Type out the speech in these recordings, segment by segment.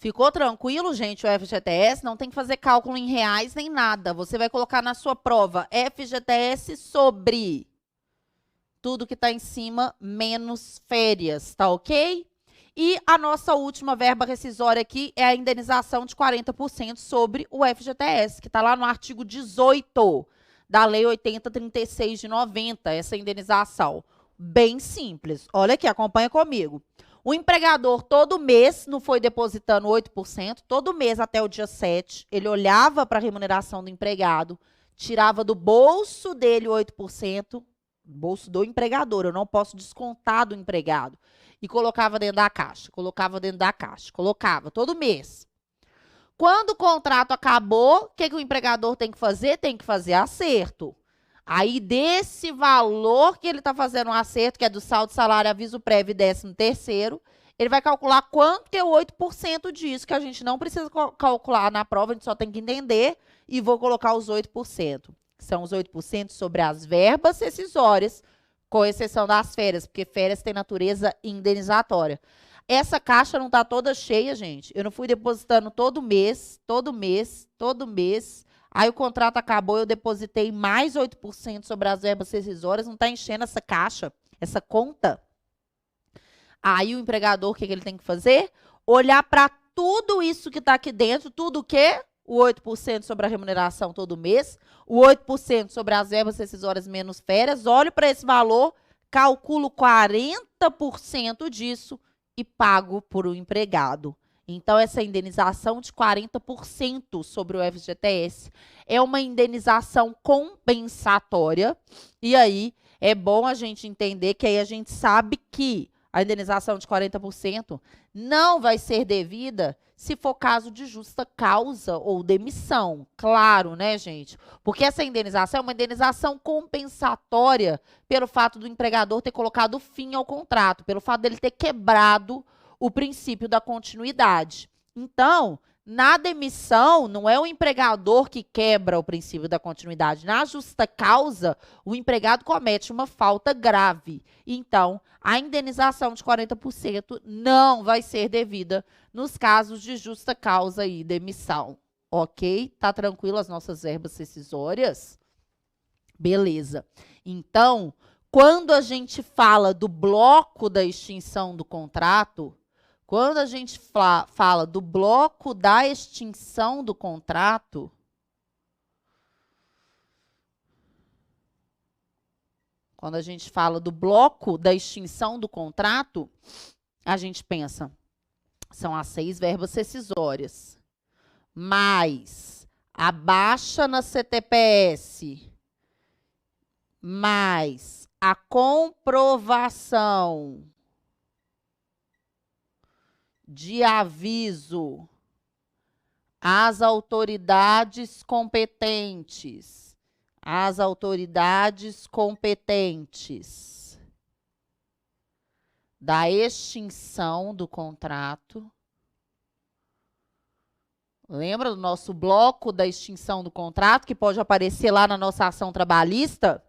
Ficou tranquilo, gente, o FGTS? Não tem que fazer cálculo em reais nem nada. Você vai colocar na sua prova FGTS sobre tudo que está em cima, menos férias, tá ok? E a nossa última verba rescisória aqui é a indenização de 40% sobre o FGTS, que está lá no artigo 18 da Lei 8036 de 90, essa indenização. Bem simples. Olha aqui, acompanha comigo. O empregador, todo mês, não foi depositando 8%, todo mês até o dia 7, ele olhava para a remuneração do empregado, tirava do bolso dele 8%, bolso do empregador, eu não posso descontar do empregado, e colocava dentro da caixa, colocava todo mês. Quando o contrato acabou, o que o empregador tem que fazer? Tem que fazer acerto. Aí, desse valor que ele está fazendo um acerto, que é do saldo, salário, aviso prévio e 13º, ele vai calcular quanto que é o 8% disso, que a gente não precisa calcular na prova, a gente só tem que entender, e vou colocar os 8%, que são os 8% sobre as verbas rescisórias, com exceção das férias, porque férias têm natureza indenizatória. Essa caixa não está toda cheia, gente. Eu não fui depositando todo mês. Aí o contrato acabou, eu depositei mais 8% sobre as verbas rescisórias, não está enchendo essa caixa, essa conta. Aí o empregador, o que ele tem que fazer? Olhar para tudo isso que está aqui dentro, tudo o quê? O 8% sobre a remuneração todo mês, o 8% sobre as verbas rescisórias menos férias, olho para esse valor, calculo 40% disso e pago por o empregado. Então, essa indenização de 40% sobre o FGTS é uma indenização compensatória. E aí, é bom a gente entender que aí a gente sabe que a indenização de 40% não vai ser devida se for caso de justa causa ou demissão. Claro, né, gente? Porque essa indenização é uma indenização compensatória pelo fato do empregador ter colocado fim ao contrato, pelo fato dele ter quebrado o princípio da continuidade. Então, na demissão, não é o empregador que quebra o princípio da continuidade. Na justa causa, o empregado comete uma falta grave. Então, a indenização de 40% não vai ser devida nos casos de justa causa e demissão. Ok? Tá tranquilo as nossas verbas rescisórias? Beleza. Então, quando a gente fala do bloco da extinção do contrato, quando a gente fala do bloco da extinção do contrato, quando a gente fala do bloco da extinção do contrato, a gente pensa, são as 6 verbas rescisórias, mais a baixa na CTPS, mais a comprovação de aviso às autoridades competentes. As autoridades competentes da extinção do contrato. Lembra do nosso bloco da extinção do contrato, que pode aparecer lá na nossa ação trabalhista?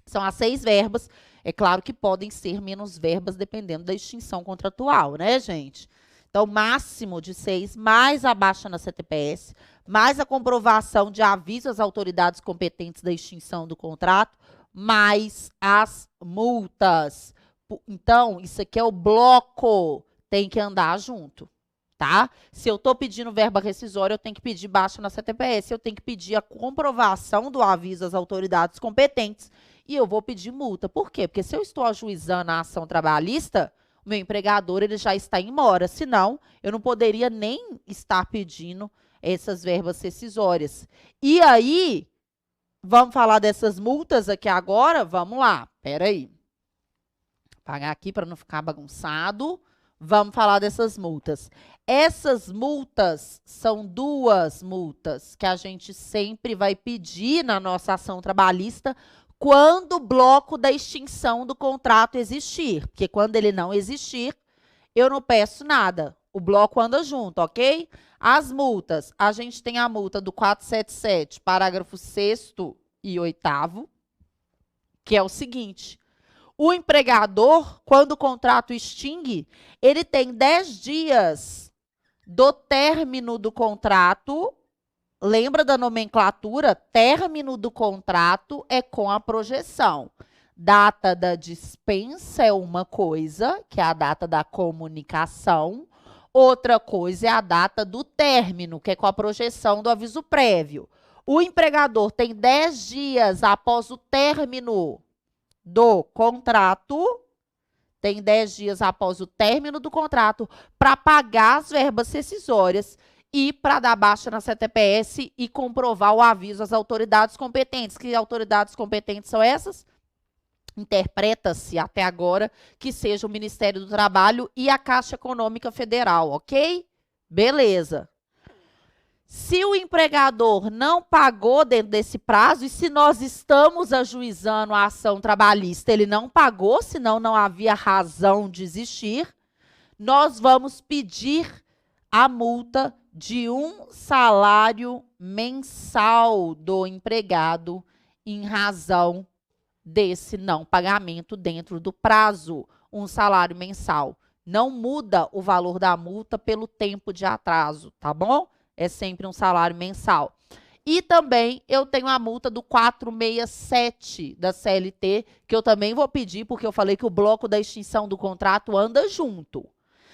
São as 6 verbas. É claro que podem ser menos verbas dependendo da extinção contratual, né, gente? Então, máximo de 6, mais a baixa na CTPS, mais a comprovação de aviso às autoridades competentes da extinção do contrato, mais as multas. Então, isso aqui é o bloco, tem que andar junto, tá? Se eu estou pedindo verba rescisória, eu tenho que pedir baixa na CTPS, eu tenho que pedir a comprovação do aviso às autoridades competentes e eu vou pedir multa. Por quê? Porque se eu estou ajuizando a ação trabalhista, o meu empregador ele já está em mora, senão eu não poderia nem estar pedindo essas verbas rescisórias. E aí, vamos falar dessas multas aqui agora? Vamos lá, peraí. Apagar aqui para não ficar bagunçado. Vamos falar dessas multas. Essas multas são 2 multas que a gente sempre vai pedir na nossa ação trabalhista quando o bloco da extinção do contrato existir. Porque quando ele não existir, eu não peço nada. O bloco anda junto, ok? As multas, a gente tem a multa do 477, parágrafo 6º e 8º, que é o seguinte: o empregador, quando o contrato extingue, ele tem 10 dias do término do contrato. Lembra da nomenclatura? Término do contrato é com a projeção. Data da dispensa é uma coisa, que é a data da comunicação. Outra coisa é a data do término, que é com a projeção do aviso prévio. O empregador tem 10 dias após o término do contrato, tem 10 dias após o término do contrato, para pagar as verbas rescisórias e para dar baixa na CTPS e comprovar o aviso às autoridades competentes. Que autoridades competentes são essas? Interpreta-se até agora que seja o Ministério do Trabalho e a Caixa Econômica Federal, ok? Beleza. Se o empregador não pagou dentro desse prazo, e se nós estamos ajuizando a ação trabalhista, ele não pagou, senão não havia razão de existir, nós vamos pedir a multa de um salário mensal do empregado em razão desse não pagamento dentro do prazo. Um salário mensal. Não muda o valor da multa pelo tempo de atraso, tá bom? É sempre um salário mensal. E também eu tenho a multa do 467 da CLT, que eu também vou pedir, porque eu falei que o bloco da extinção do contrato anda junto.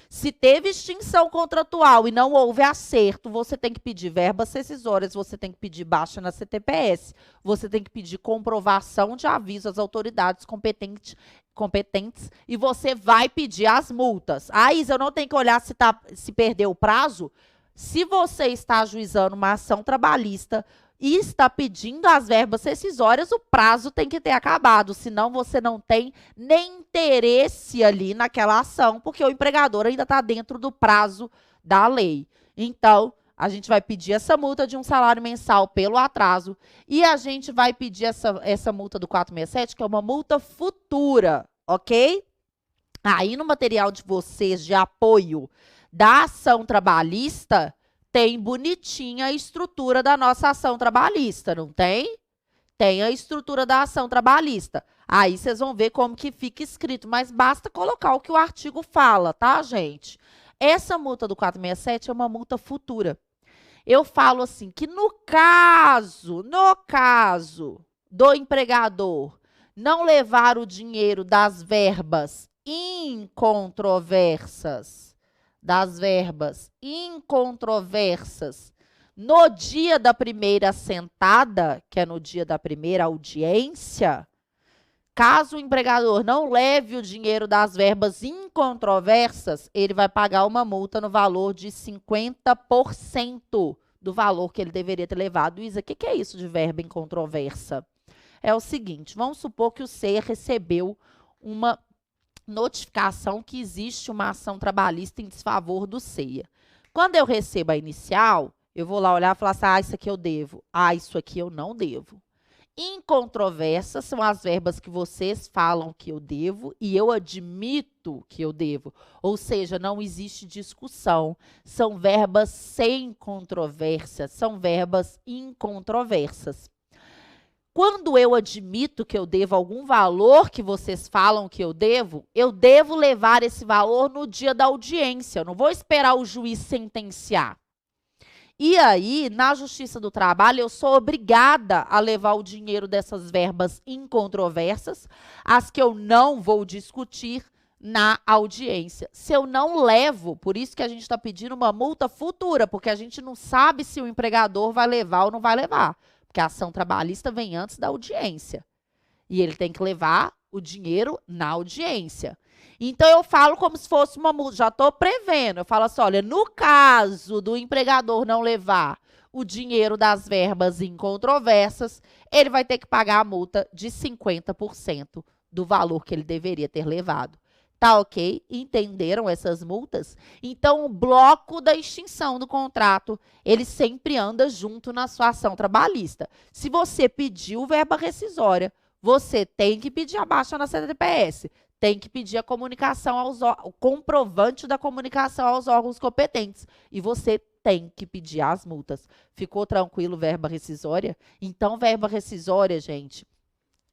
Se teve extinção contratual e não houve acerto, você tem que pedir verbas rescisórias, você tem que pedir baixa na CTPS, você tem que pedir comprovação de aviso às autoridades competentes e você vai pedir as multas. Ah, Isa, eu não tenho que olhar se perdeu o prazo? Se você está ajuizando uma ação trabalhista e está pedindo as verbas rescisórias, o prazo tem que ter acabado, senão você não tem nem interesse ali naquela ação, porque o empregador ainda está dentro do prazo da lei. Então, a gente vai pedir essa multa de um salário mensal pelo atraso e a gente vai pedir essa multa do 467, que é uma multa futura, ok? Aí no material de vocês de apoio da ação trabalhista, tem bonitinha a estrutura da nossa ação trabalhista, não tem? Tem a estrutura da ação trabalhista. Aí vocês vão ver como que fica escrito, mas basta colocar o que o artigo fala, tá, gente? Essa multa do 467 é uma multa futura. Eu falo assim, que no caso do empregador não levar o dinheiro das verbas incontroversas, no dia da primeira sentada, que é no dia da primeira audiência, caso o empregador não leve o dinheiro das verbas incontroversas, ele vai pagar uma multa no valor de 50% do valor que ele deveria ter levado. Isa, o que é isso de verba incontroversa? É o seguinte, vamos supor que o CEA recebeu uma notificação que existe uma ação trabalhista em desfavor do CEA. Quando eu recebo a inicial, eu vou lá olhar e falar assim, ah, isso aqui eu devo. Ah, isso aqui eu não devo. Incontroversas são as verbas que vocês falam que eu devo e eu admito que eu devo. Ou seja, não existe discussão. São verbas sem controvérsia, são verbas incontroversas. Quando eu admito que eu devo algum valor que vocês falam que eu devo levar esse valor no dia da audiência. Eu não vou esperar o juiz sentenciar. E aí, na Justiça do Trabalho, eu sou obrigada a levar o dinheiro dessas verbas incontroversas, as que eu não vou discutir na audiência. Se eu não levo, por isso que a gente está pedindo uma multa futura, porque a gente não sabe se o empregador vai levar ou não vai levar. Porque a ação trabalhista vem antes da audiência. E ele tem que levar o dinheiro na audiência. Então, eu falo como se fosse uma multa. Já estou prevendo. Eu falo assim, olha, no caso do empregador não levar o dinheiro das verbas incontroversas, ele vai ter que pagar a multa de 50% do valor que ele deveria ter levado. Tá ok? Entenderam essas multas? Então, o bloco da extinção do contrato, ele sempre anda junto na sua ação trabalhista. Se você pediu verba rescisória, você tem que pedir a baixa na CTPS, tem que pedir a comunicação o comprovante da comunicação aos órgãos competentes. E você tem que pedir as multas. Ficou tranquilo, verba rescisória? Então, verba rescisória, gente,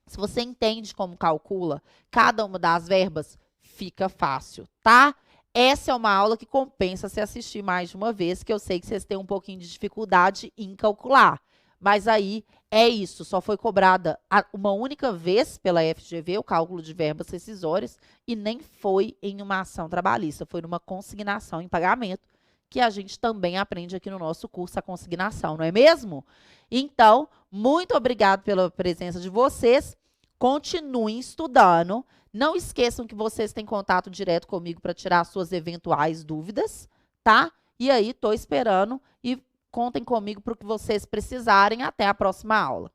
se você entende como calcula cada uma das verbas, fica fácil, tá? essa é uma aula que compensa se assistir mais de uma vez, que eu sei que vocês têm um pouquinho de dificuldade em calcular. Mas aí é isso, só foi cobrada uma única vez pela FGV, o cálculo de verbas rescisórias, e nem foi em uma ação trabalhista, foi numa consignação em pagamento, que a gente também aprende aqui no nosso curso a consignação, não é mesmo? Então, muito obrigado pela presença de vocês. Continuem estudando. Não esqueçam que vocês têm contato direto comigo para tirar suas eventuais dúvidas, tá? E aí, estou esperando e contem comigo para o que vocês precisarem. Até a próxima aula.